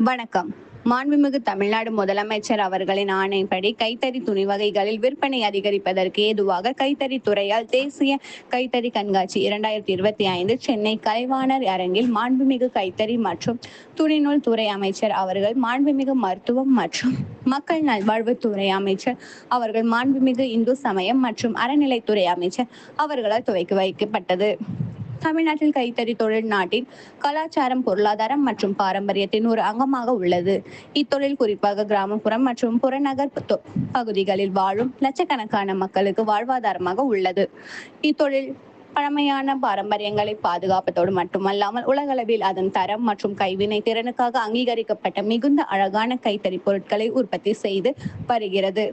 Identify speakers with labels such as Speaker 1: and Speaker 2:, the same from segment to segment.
Speaker 1: வணக்கம். மாண்புமிகு தமிழ்நாடு முதலமைச்சர் அவர்களின் ஆணைப்படி கைத்தறி துணி வகைகளில் விற்பனை அதிகரிப்பதற்கு ஏதுவாக கைத்தறி துறையால் தேசிய கைத்தறி கண்காட்சி 2025 சென்னை கலைவாணர் அரங்கில் மாண்புமிகு கைத்தறி மற்றும் துணிநூல் துறை அமைச்சர் அவர்கள், மாண்புமிகு மருத்துவம் மற்றும் மக்கள் நல்வாழ்வுத்துறை அமைச்சர் அவர்கள், மாண்புமிகு இந்து சமயம் மற்றும் அறநிலைத்துறை அமைச்சர் அவர்களால் துவக்கி வைக்கப்பட்டது. தமிழ்நாட்டில் கைத்தறி தொழில் நாட்டின் கலாச்சாரம், பொருளாதாரம் மற்றும் பாரம்பரியத்தின் ஒரு அங்கமாக உள்ளது. இத்தொழில் குறிப்பாக கிராமப்புறம் மற்றும் புறநகர் பகுதிகளில் வாழும் லட்சக்கணக்கான மக்களுக்கு வாழ்வாதாரமாக உள்ளது. இத்தொழில் பழமையான பாரம்பரியங்களை பாதுகாப்பதோடு மட்டுமல்லாமல் உலகளவில் அதன் தரம் மற்றும் கைவினை திறனுக்காக அங்கீகரிக்கப்பட்ட மிகுந்த அழகான கைத்தறி பொருட்களை உற்பத்தி செய்து வருகிறது.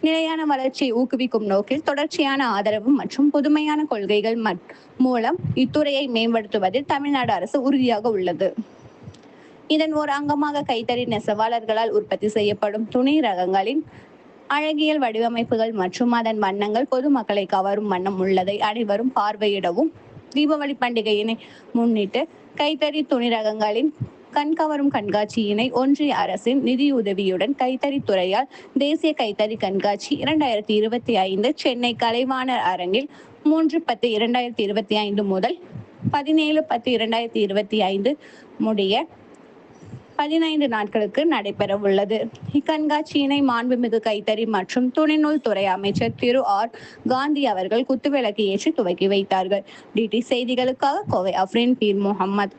Speaker 1: நிலையான வளர்ச்சியை ஊக்குவிக்கும் நோக்கில் தொடர்ச்சியான ஆதரவு மற்றும் புதுமையான கொள்கைகள் மூலம் இத்துறையை மேம்படுத்துவதில் தமிழ்நாடு அரசு உறுதியாக உள்ளது. இதன் ஒரு அங்கமாக கைத்தறி நெசவாளர்களால் உற்பத்தி செய்யப்படும் துணி ரகங்களின் அழகியல் வடிவமைப்புகள் மற்றும் அதன் வண்ணங்கள் பொதுமக்களை கவரும் வண்ணம் உள்ளதை அனைவரும் பார்வையிடவும், தீபாவளி பண்டிகையினை முன்னிட்டு கைத்தறி துணி ரகங்களின் கண்கவரும் கண்காட்சியினை ஒன்றிய அரசின் நிதியுதவியுடன் கைத்தறி துறையால் தேசிய கைத்தறி கண்காட்சி 2025 சென்னை கலைவாணர் அரங்கில் 3/10/2025 முதல் 17/10/2025 முடிய 15 நாட்களுக்கு நடைபெற உள்ளது. இக்கண்காட்சியினை மாண்புமிகு கைத்தறி மற்றும் துணிநூல் துறை அமைச்சர் திரு ஆர். காந்தி அவர்கள் குத்துவிளக்கு ஏற்றி துவக்கி வைத்தார்கள். டிடி செய்திகளுக்காக கோவை அஃப்ரின் பீர் முகமது.